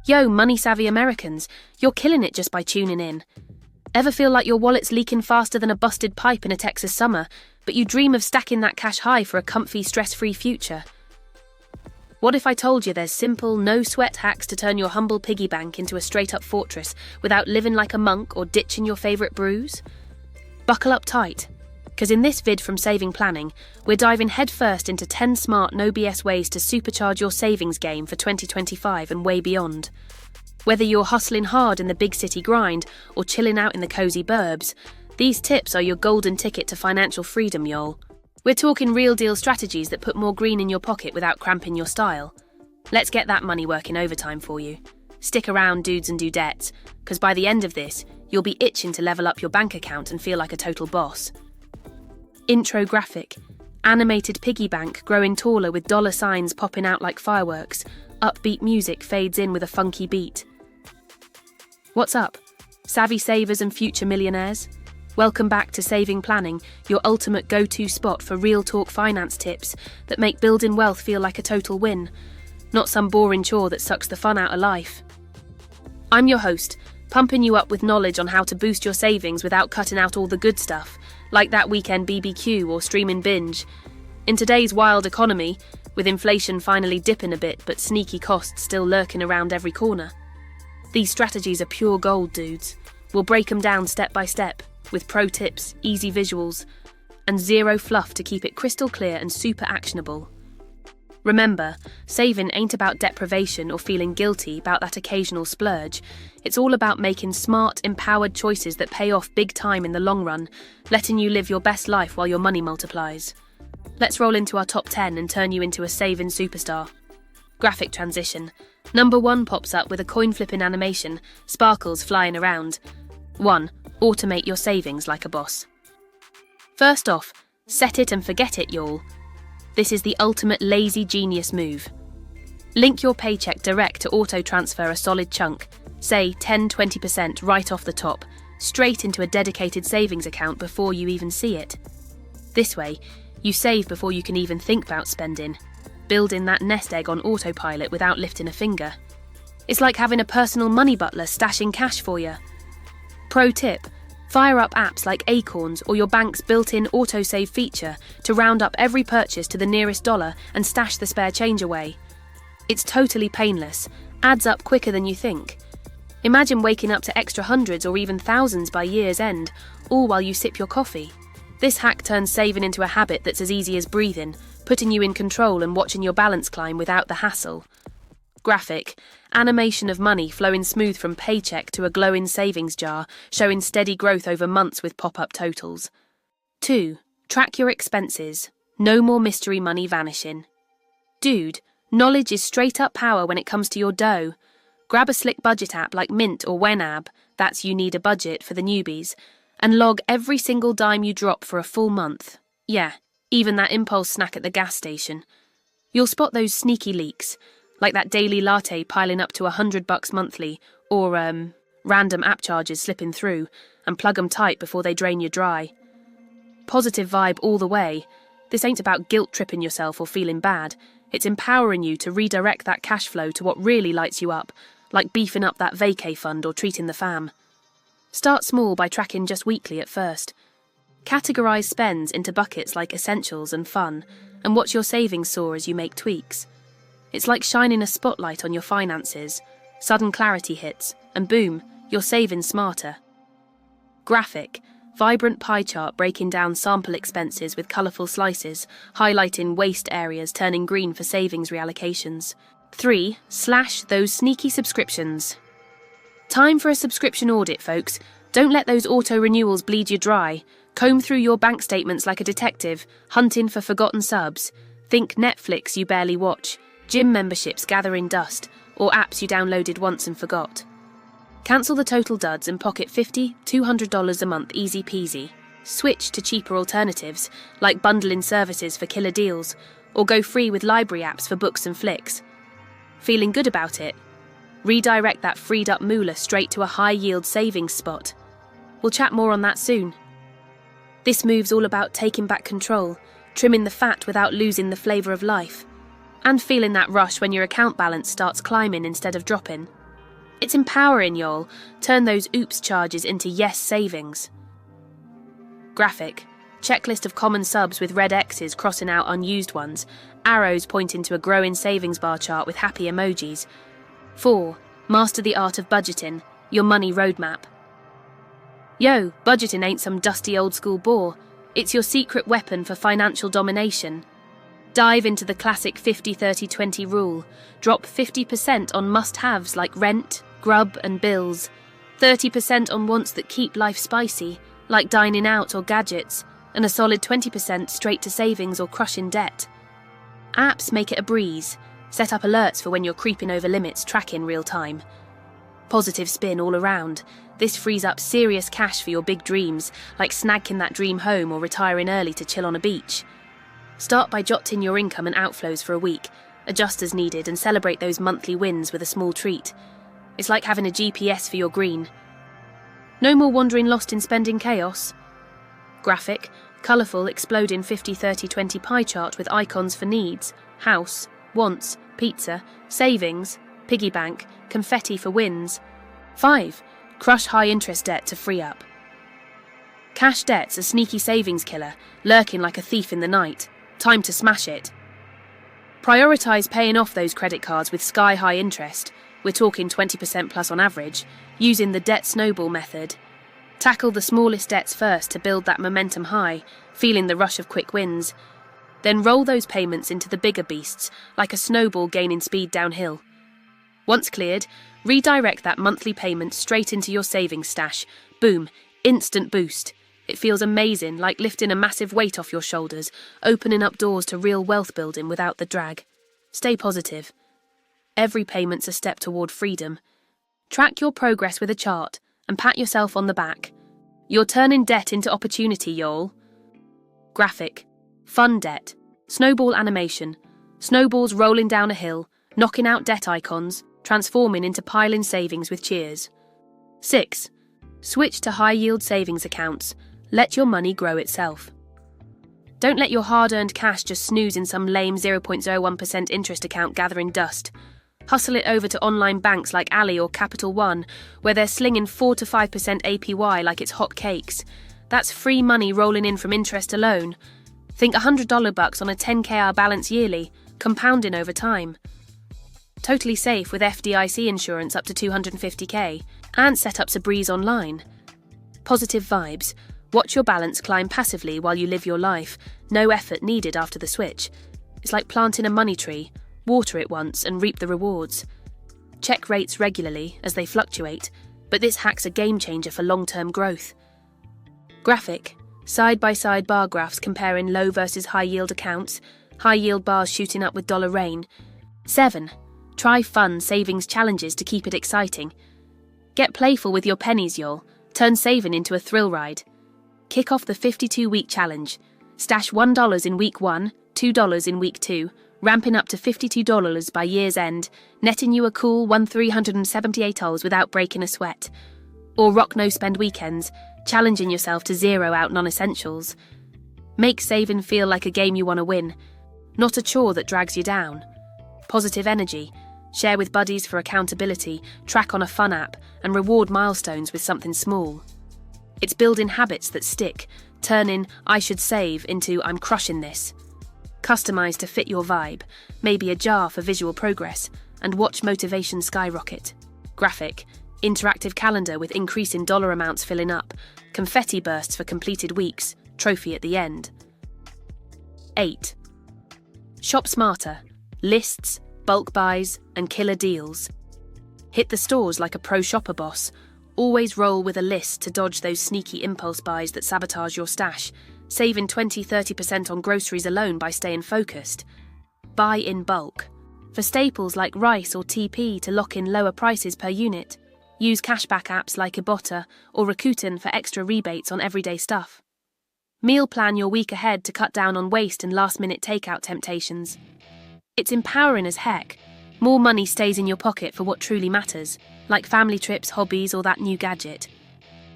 Yo, money-savvy Americans, you're killing it just by tuning in. Ever feel like your wallet's leaking faster than a busted pipe in a Texas summer, but you dream of stacking that cash high for a comfy, stress-free future? What if I told you there's simple, no-sweat hacks to turn your humble piggy bank into a straight-up fortress without living like a monk or ditching your favourite brews? Buckle up tight, because in this vid from Saving Planning, we're diving headfirst into 10 smart, no BS ways to supercharge your savings game for 2025 and way beyond. Whether you're hustling hard in the big city grind or chilling out in the cozy burbs, these tips are your golden ticket to financial freedom, y'all. We're talking real deal strategies that put more green in your pocket without cramping your style. Let's get that money working overtime for you. Stick around, dudes and dudettes, because by the end of this, you'll be itching to level up your bank account and feel like a total boss. Intro graphic. Animated piggy bank growing taller with dollar signs popping out like fireworks. Upbeat music fades in with a funky beat. What's up, savvy savers and future millionaires? Welcome back to Saving Planning, your ultimate go-to spot for real talk finance tips that make building wealth feel like a total win, not some boring chore that sucks the fun out of life. I'm your host, pumping you up with knowledge on how to boost your savings without cutting out all the good stuff, like that weekend BBQ or streaming binge. In today's wild economy, with inflation finally dipping a bit but sneaky costs still lurking around every corner. These strategies are pure gold, dudes. We'll break them down step by step, with pro tips, easy visuals, and zero fluff to keep it crystal clear and super actionable. Remember, saving ain't about deprivation or feeling guilty about that occasional splurge. It's all about making smart, empowered choices that pay off big time in the long run, letting you live your best life while your money multiplies. Let's roll into our top 10 and turn you into a saving superstar. Graphic transition. Number 1 pops up with a coin flipping animation, sparkles flying around. 1. Automate your savings like a boss. First off, set it and forget it, y'all. This is the ultimate lazy genius move. Link your paycheck direct to auto-transfer a solid chunk, say 10-20% right off the top, straight into a dedicated savings account before you even see it. This way, you save before you can even think about spending, building that nest egg on autopilot without lifting a finger. It's like having a personal money butler stashing cash for you. Pro tip, fire up apps like Acorns or your bank's built-in autosave feature to round up every purchase to the nearest dollar and stash the spare change away. It's totally painless, adds up quicker than you think. Imagine waking up to extra hundreds or even thousands by year's end, all while you sip your coffee. This hack turns saving into a habit that's as easy as breathing, putting you in control and watching your balance climb without the hassle. Graphic, animation of money flowing smooth from paycheck to a glowing savings jar, showing steady growth over months with pop-up totals. 2. Track your expenses. No more mystery money vanishing. Dude, knowledge is straight-up power when it comes to your dough. Grab a slick budget app like Mint or WhenAb, that's You Need a Budget for the newbies, and log every single dime you drop for a full month. Yeah, even that impulse snack at the gas station. You'll spot those sneaky leaks, like that daily latte piling up to $100 monthly, or random app charges slipping through, and plug 'em tight before they drain you dry. Positive vibe all the way. This ain't about guilt-tripping yourself or feeling bad. It's empowering you to redirect that cash flow to what really lights you up, like beefing up that vacay fund or treating the fam. Start small by tracking just weekly at first. Categorize spends into buckets like essentials and fun, and watch your savings soar as you make tweaks. It's like shining a spotlight on your finances. Sudden clarity hits, and boom, you're saving smarter. Graphic, vibrant pie chart breaking down sample expenses with colourful slices, highlighting waste areas turning green for savings reallocations. 3. Slash those sneaky subscriptions. Time for a subscription audit, folks. Don't let those auto-renewals bleed you dry. Comb through your bank statements like a detective, hunting for forgotten subs. Think Netflix you barely watch, gym memberships gathering dust, or apps you downloaded once and forgot. Cancel the total duds and pocket $50, $200 a month easy peasy. Switch to cheaper alternatives, like bundling services for killer deals, or go free with library apps for books and flicks. Feeling good about it? Redirect that freed up moolah straight to a high-yield savings spot. We'll chat more on that soon. This move's all about taking back control, trimming the fat without losing the flavour of life, and feeling that rush when your account balance starts climbing instead of dropping. It's empowering, y'all. Turn those oops charges into yes savings. Graphic. Checklist of common subs with red X's crossing out unused ones. Arrows pointing to a growing savings bar chart with happy emojis. 4. Master the art of budgeting. Your money roadmap. Yo, budgeting ain't some dusty old school bore. It's your secret weapon for financial domination. Dive into the classic 50-30-20 rule. Drop 50% on must-haves like rent, grub and bills. 30% on wants that keep life spicy, like dining out or gadgets, and a solid 20% straight to savings or crushing debt. Apps make it a breeze. Set up alerts for when you're creeping over limits, track in real time. Positive spin all around. This frees up serious cash for your big dreams, like snagging that dream home or retiring early to chill on a beach. Start by jotting your income and outflows for a week, adjust as needed, and celebrate those monthly wins with a small treat. It's like having a GPS for your green. No more wandering lost in spending chaos. Graphic, colourful, exploding 50-30-20 pie chart with icons for needs, house, wants, pizza, savings, piggy bank, confetti for wins. 5. Crush high interest debt to free up. Cash debt's a sneaky savings killer, lurking like a thief in the night. Time to smash it. Prioritise paying off those credit cards with sky-high interest. We're talking 20% plus on average, using the debt snowball method. Tackle the smallest debts first to build that momentum high, feeling the rush of quick wins. Then roll those payments into the bigger beasts, like a snowball gaining speed downhill. Once cleared, redirect that monthly payment straight into your savings stash. Boom, instant boost. It feels amazing, like lifting a massive weight off your shoulders, opening up doors to real wealth building without the drag. Stay positive. Every payment's a step toward freedom. Track your progress with a chart and pat yourself on the back. You're turning debt into opportunity, y'all. Graphic. Fun debt. Snowball animation. Snowballs rolling down a hill, knocking out debt icons, transforming into piling savings with cheers. 6. Switch to high-yield savings accounts. Let your money grow itself. Don't let your hard-earned cash just snooze in some lame 0.01% interest account gathering dust. Hustle it over to online banks like Ally or Capital One, where they're slinging 4 to 5% APY like it's hot cakes. That's free money rolling in from interest alone. Think $100 bucks on a 10K balance yearly, compounding over time. Totally safe with FDIC insurance up to $250K, and setup's a breeze online. Positive vibes. Watch your balance climb passively while you live your life. No effort needed after the switch. It's like planting a money tree. Water it once and reap the rewards. Check rates regularly as they fluctuate, but this hack's a game changer for long-term growth. Graphic. Side-by-side bar graphs comparing low versus high-yield accounts. High-yield bars shooting up with dollar rain. 7. Try fun savings challenges to keep it exciting. Get playful with your pennies, y'all. Turn saving into a thrill ride. Kick off the 52-week challenge. Stash $1 in week 1, $2 in week 2, ramping up to $52 by year's end, netting you a cool $1,378 without breaking a sweat. Or rock no-spend weekends, challenging yourself to zero out non-essentials. Make saving feel like a game you want to win, not a chore that drags you down. Positive energy. Share with buddies for accountability, track on a fun app, and reward milestones with something small. It's building habits that stick, turning "I should save" into "I'm crushing this." Customize to fit your vibe, maybe a jar for visual progress, and watch motivation skyrocket. Graphic. Interactive calendar with increasing dollar amounts filling up, confetti bursts for completed weeks, trophy at the end. 8. Shop smarter. Lists, bulk buys, and killer deals. Hit the stores like a pro shopper boss. Always roll with a list to dodge those sneaky impulse buys that sabotage your stash, saving 20-30% on groceries alone by staying focused. Buy in bulk. For staples like rice or TP to lock in lower prices per unit. Use cashback apps like Ibotta or Rakuten for extra rebates on everyday stuff. Meal plan your week ahead to cut down on waste and last-minute takeout temptations. It's empowering as heck. More money stays in your pocket for what truly matters, like family trips, hobbies, or that new gadget.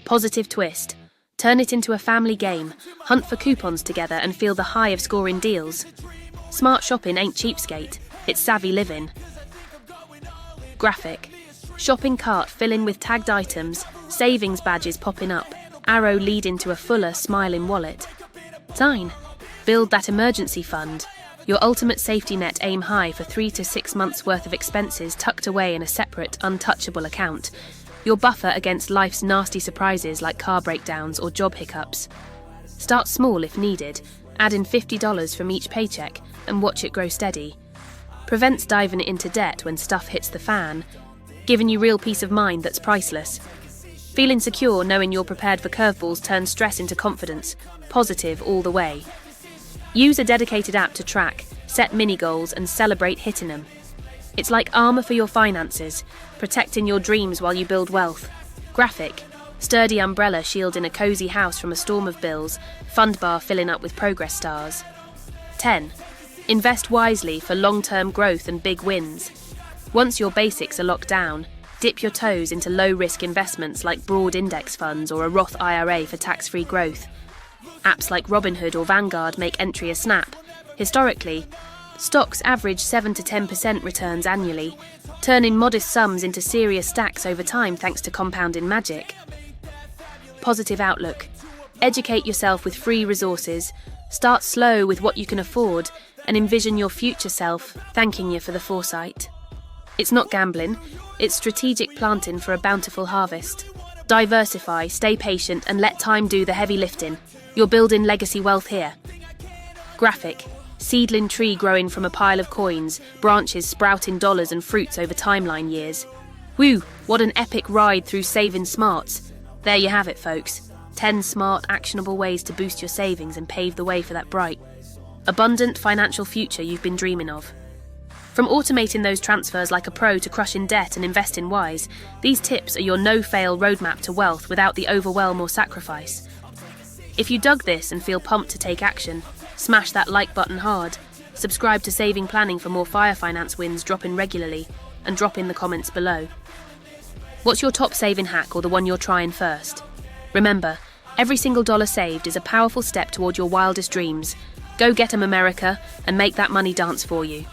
Positive twist. Turn it into a family game, hunt for coupons together and feel the high of scoring deals. Smart shopping ain't cheapskate, it's savvy living. Graphic. Shopping cart filling with tagged items, savings badges popping up, arrow leading to a fuller, smiling wallet. 9. Build that emergency fund. Your ultimate safety net aim high for 3 to 6 months' worth of expenses tucked away in a separate, untouchable account. Your buffer against life's nasty surprises like car breakdowns or job hiccups. Start small if needed, add in $50 from each paycheck and watch it grow steady. Prevents diving into debt when stuff hits the fan, giving you real peace of mind that's priceless. Feeling secure knowing you're prepared for curveballs turns stress into confidence, positive all the way. Use a dedicated app to track, set mini goals and celebrate hitting them. It's like armor for your finances, protecting your dreams while you build wealth. Graphic, sturdy umbrella shielding a cozy house from a storm of bills, fund bar filling up with progress stars. 10. Invest wisely for long-term growth and big wins. Once your basics are locked down, dip your toes into low-risk investments like broad index funds or a Roth IRA for tax-free growth. Apps like Robinhood or Vanguard make entry a snap. Historically, stocks average 7 to 10% returns annually, turning modest sums into serious stacks over time thanks to compounding magic. Positive outlook. Educate yourself with free resources, start slow with what you can afford, and envision your future self thanking you for the foresight. It's not gambling, it's strategic planting for a bountiful harvest. Diversify, stay patient, and let time do the heavy lifting. You're building legacy wealth here. Graphic, seedling tree growing from a pile of coins, branches sprouting dollars and fruits over timeline years. Woo, what an epic ride through saving smarts. There you have it, folks. 10 smart, actionable ways to boost your savings and pave the way for that bright, abundant financial future you've been dreaming of. From automating those transfers like a pro to crushing debt and investing wise, these tips are your no-fail roadmap to wealth without the overwhelm or sacrifice. If you dug this and feel pumped to take action, smash that like button hard, subscribe to Saving Planning for more fire finance wins dropping regularly, and drop in the comments below. What's your top saving hack or the one you're trying first? Remember, every single dollar saved is a powerful step toward your wildest dreams. Go get 'em, America, and make that money dance for you.